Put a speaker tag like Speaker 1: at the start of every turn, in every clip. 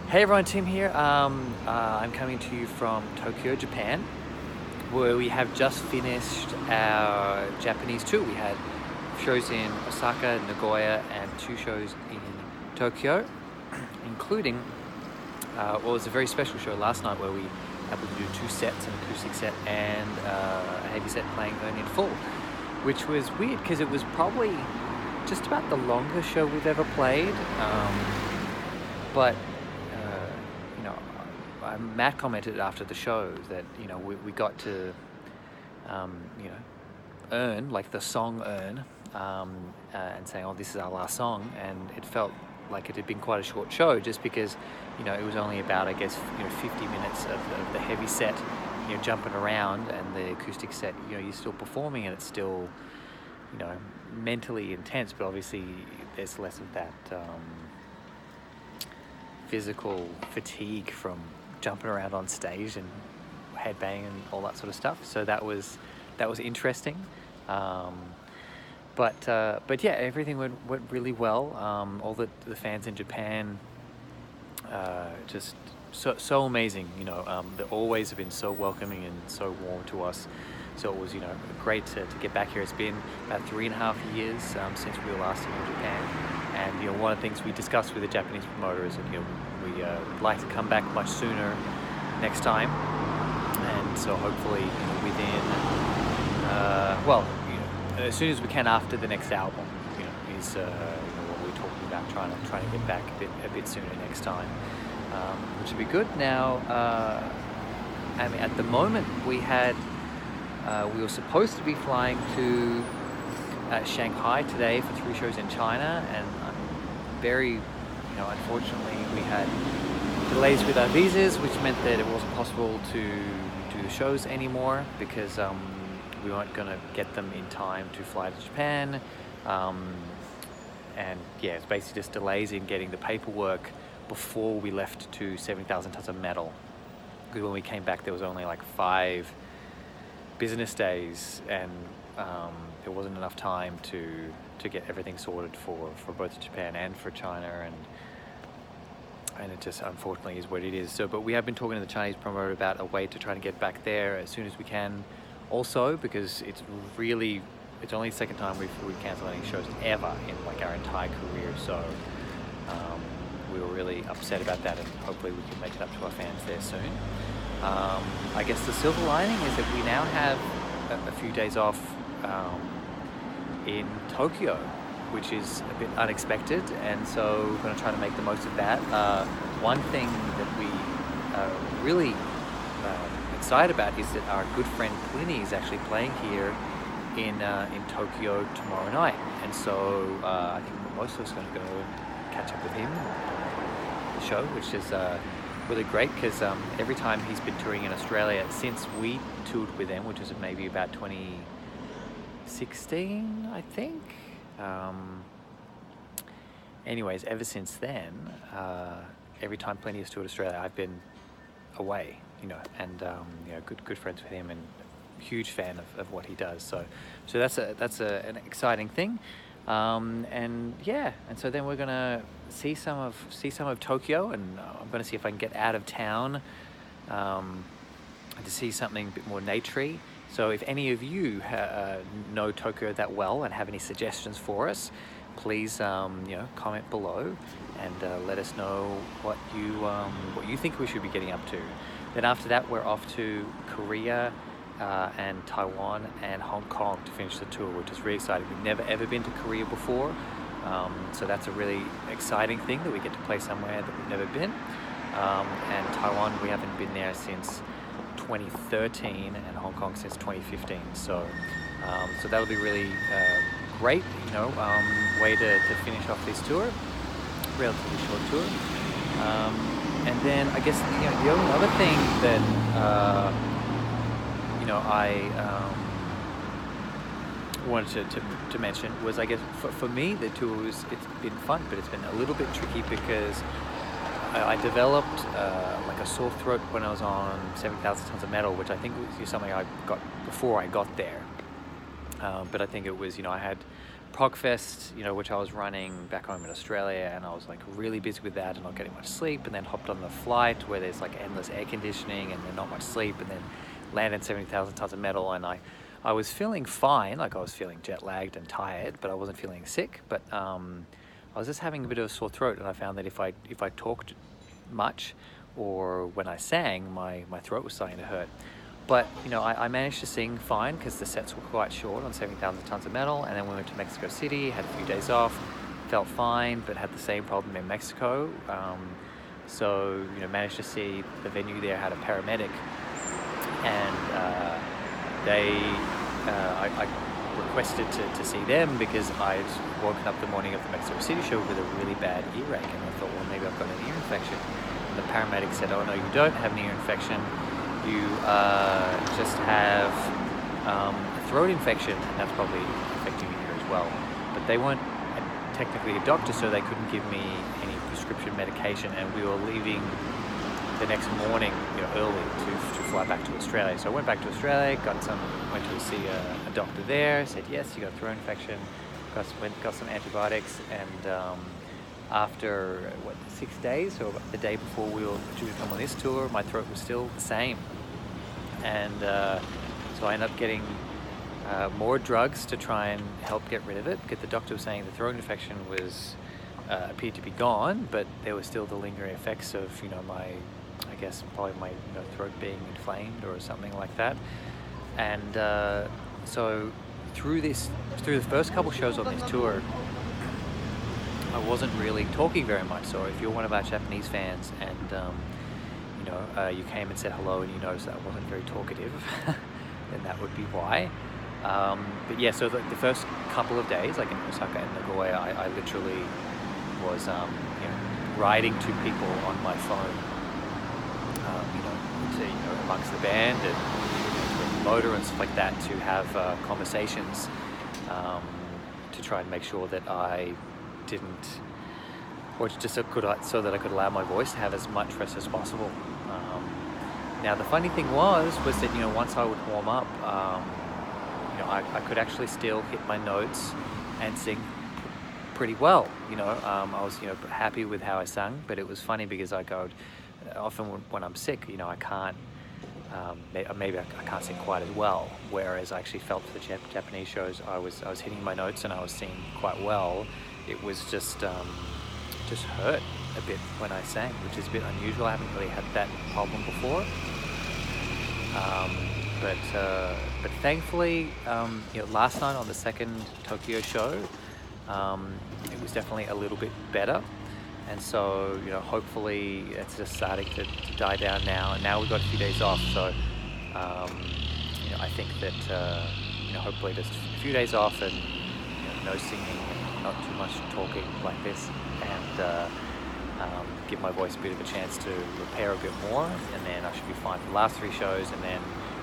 Speaker 1: Hey everyone, Tim here. I'm coming to you from Tokyo, Japan, where we have just finished our Japanese tour. We had shows in Osaka, Nagoya, and 2 shows in Tokyo, including what was a very special show last night where we were able to do 2 sets, an acoustic set and a heavy set playing Earn in Full, which was weird because it was probably just about the longest show we've ever played. But you know, Matt commented after the show that we got to earn, like the song Earn, and saying, oh, this is our last song, and it felt like it had been quite a short show just because it was only about, I guess, 50 minutes of the heavy set, jumping around, and the acoustic set, you're still performing and it's still mentally intense, but obviously there's less of that physical fatigue from jumping around on stage and headbanging and all that sort of stuff. So that was interesting. But yeah, everything went really well. All the fans in Japan, just so amazing. They always have been so welcoming and so warm to us. So it was great to get back here. It's been about 3.5 years since we were last in Japan, and one of the things we discussed with the Japanese promoter is that we would like to come back much sooner next time, and so hopefully within as soon as we can after the next album is what we're talking about, trying to get back a bit sooner next time, which would be good. Now at the moment we were supposed to be flying to Shanghai today for 3 shows in China, and very unfortunately we had delays with our visas, which meant that it wasn't possible to do the shows anymore because we weren't going to get them in time to fly to Japan, and yeah, it's basically just delays in getting the paperwork before we left to 70,000 tons of metal, because when we came back there was only like 5 business days, and there wasn't enough time to get everything sorted for both Japan and for China, and it just unfortunately is what it is. So, but we have been talking to the Chinese promoter about a way to try to get back there as soon as we can, also because it's only the second time we've cancelled any shows ever in like our entire career. So we were really upset about that, and hopefully we can make it up to our fans there soon. I guess the silver lining is that we now have a few days off in Tokyo, which is a bit unexpected, and so we're going to try to make the most of that. One thing that we are really excited about is that our good friend Pliny is actually playing here in Tokyo tomorrow night, and so I think most of us are going to go and catch up with him, the show, which is really great because every time he's been touring in Australia since we toured with them, which was maybe about 2016, I think. Anyways, ever since then, every time Plenty has toured Australia, I've been away, and good friends with him and huge fan of what he does. So that's an exciting thing. And so then we're gonna see some of Tokyo, and I'm gonna see if I can get out of town to see something a bit more naturey. So if any of you know Tokyo that well and have any suggestions for us, please comment below and let us know what you think we should be getting up to. Then after that we're off to Korea and Taiwan and Hong Kong to finish the tour, which is really exciting. We've never ever been to Korea before, so that's a really exciting thing that we get to play somewhere that we've never been. And Taiwan, we haven't been there since 2013, and Hong Kong since 2015. So that'll be really great, way to finish off this tour, relatively short tour. And then I guess the only other thing that I wanted to mention was, I guess for me the tour it's been fun, but it's been a little bit tricky because I developed like a sore throat when I was on 70,000 tons of metal, which I think was something I got before I got there. But I think it was, I had Progfest, you know, which I was running back home in Australia, and I was like really busy with that and not getting much sleep, and then hopped on the flight where there's like endless air conditioning and then not much sleep, and then landed 70,000 tons of metal, and I was feeling fine, like I was feeling jet lagged and tired, but I wasn't feeling sick. But I was just having a bit of a sore throat, and I found that if I talked much or when I sang, my throat was starting to hurt. But you know, I managed to sing fine because the sets were quite short on 70,000 tons of metal, and then we went to Mexico City, had a few days off, felt fine, but had the same problem in Mexico. So you know, managed to see the venue there had a paramedic, and I requested to see them because I'd woken up the morning of the Mexico City show with a really bad earache, and I thought, well, maybe I've got an ear infection. And the paramedic said, oh no, you don't have an ear infection, you just have a throat infection, and that's probably affecting your ear as well. But they weren't technically a doctor, so they couldn't give me any prescription medication, and we were leaving the next morning, you know, early to fly back to Australia. So I went back to Australia, went to see a doctor there, said, yes, you got a throat infection, got some antibiotics, and after 6 days, or the day before we were due to come on this tour, my throat was still the same. And so I ended up getting more drugs to try and help get rid of it, because the doctor was saying the throat infection was appeared to be gone, but there were still the lingering effects of, you know, I guess probably my throat being inflamed or something like that. And so through the first couple shows on this tour, I wasn't really talking very much. So if you're one of our Japanese fans and you know, you came and said hello and you noticed that I wasn't very talkative, then that would be why. But yeah, so the first couple of days, like in Osaka and Nagoya, I literally was you know, writing to people on my phone, you know, amongst the band and the motor and stuff like that, to have conversations, to try and make sure that I didn't, or just so that I could allow my voice to have as much rest as possible. Now the funny thing was that, you know, once I would warm up, you know, I could actually still hit my notes and sing pretty well. You know, I was, you know, happy with how I sang, but it was funny because often when I'm sick, you know, I can't, maybe I can't sing quite as well. Whereas I actually felt for the Japanese shows, I was hitting my notes and I was singing quite well. It was just hurt a bit when I sang, which is a bit unusual. I haven't really had that problem before. But thankfully, you know, last night on the second Tokyo show, it was definitely a little bit better. And so, you know, hopefully it's just starting to die down now. And now we've got a few days off. So, you know, I think that, you know, hopefully just a few days off and, you know, no singing, not too much talking like this, and give my voice a bit of a chance to repair a bit more. And then I should be fine for the last 3 shows. And then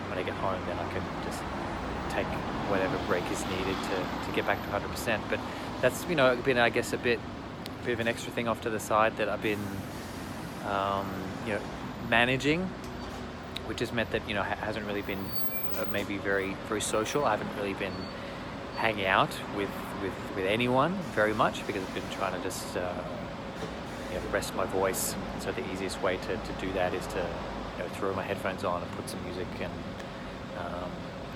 Speaker 1: when I get home, then I can just take whatever break is needed to get back to 100%. But that's, you know, been, I guess, a bit of an extra thing off to the side that I've been, you know, managing, which has meant that, you know, hasn't really been maybe very social. I haven't really been hanging out with anyone very much, because I've been trying to just you know, rest my voice. And so the easiest way to do that is to, you know, throw my headphones on and put some music and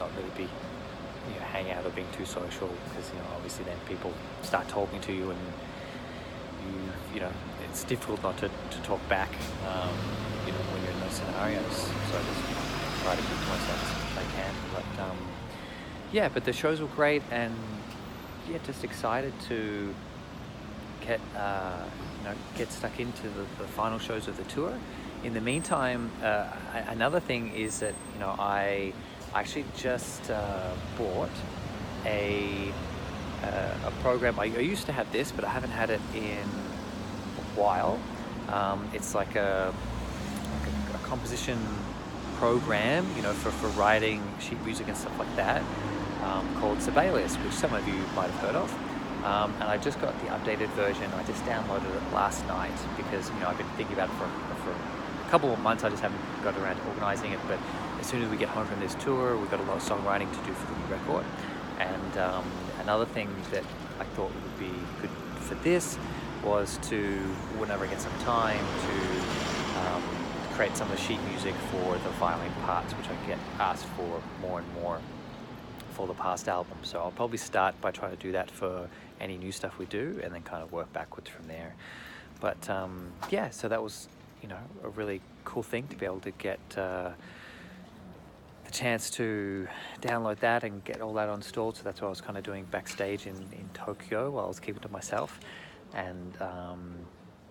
Speaker 1: not really be, you know, hang out or being too social, because, you know, obviously then people start talking to you and you know, it's difficult not to talk back, you know, when you're in those scenarios. So I just try to keep to myself as much as I can. But yeah, but the shows were great, and yeah, just excited to get you know, get stuck into the final shows of the tour. In the meantime, another thing is that, you know, I actually just bought a program. I used to have this, but I haven't had it in a while. It's like a composition program, you know, for writing sheet music and stuff like that, called Sibelius, which some of you might have heard of. And I just got the updated version. I just downloaded it last night because, you know, I've been thinking about it for a couple of months. I just haven't got around to organizing it. But as soon as we get home from this tour, we've got a lot of songwriting to do for the new record. And another thing that I thought would be good for this was to, whenever I get some time, to create some of the sheet music for the violin parts, which I get asked for more and more for the past album. So I'll probably start by trying to do that for any new stuff we do, and then kind of work backwards from there. But yeah, so that was, you know, a really cool thing to be able to get the chance to download that and get all that installed. So that's what I was kind of doing backstage in Tokyo while I was keeping to myself. And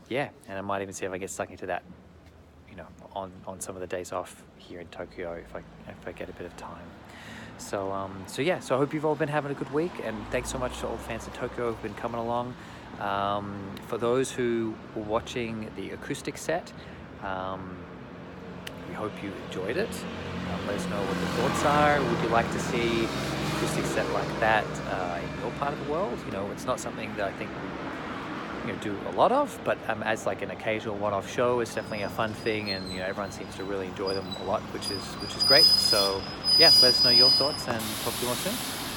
Speaker 1: yeah, and I might even see if I get stuck into that, you know, on some of the days off here in Tokyo if I get a bit of time. So yeah, so I hope you've all been having a good week, and thanks so much to all the fans in Tokyo who've been coming along. For those who were watching the acoustic set, we hope you enjoyed it. Let us know what your thoughts are. Would you like to see an acoustic set like that in your part of the world? You know, it's not something that I think we do a lot of, but as like an occasional one-off show, it's definitely a fun thing, and you know, everyone seems to really enjoy them a lot, which is great. So yeah, let us know your thoughts, and talk to you all soon.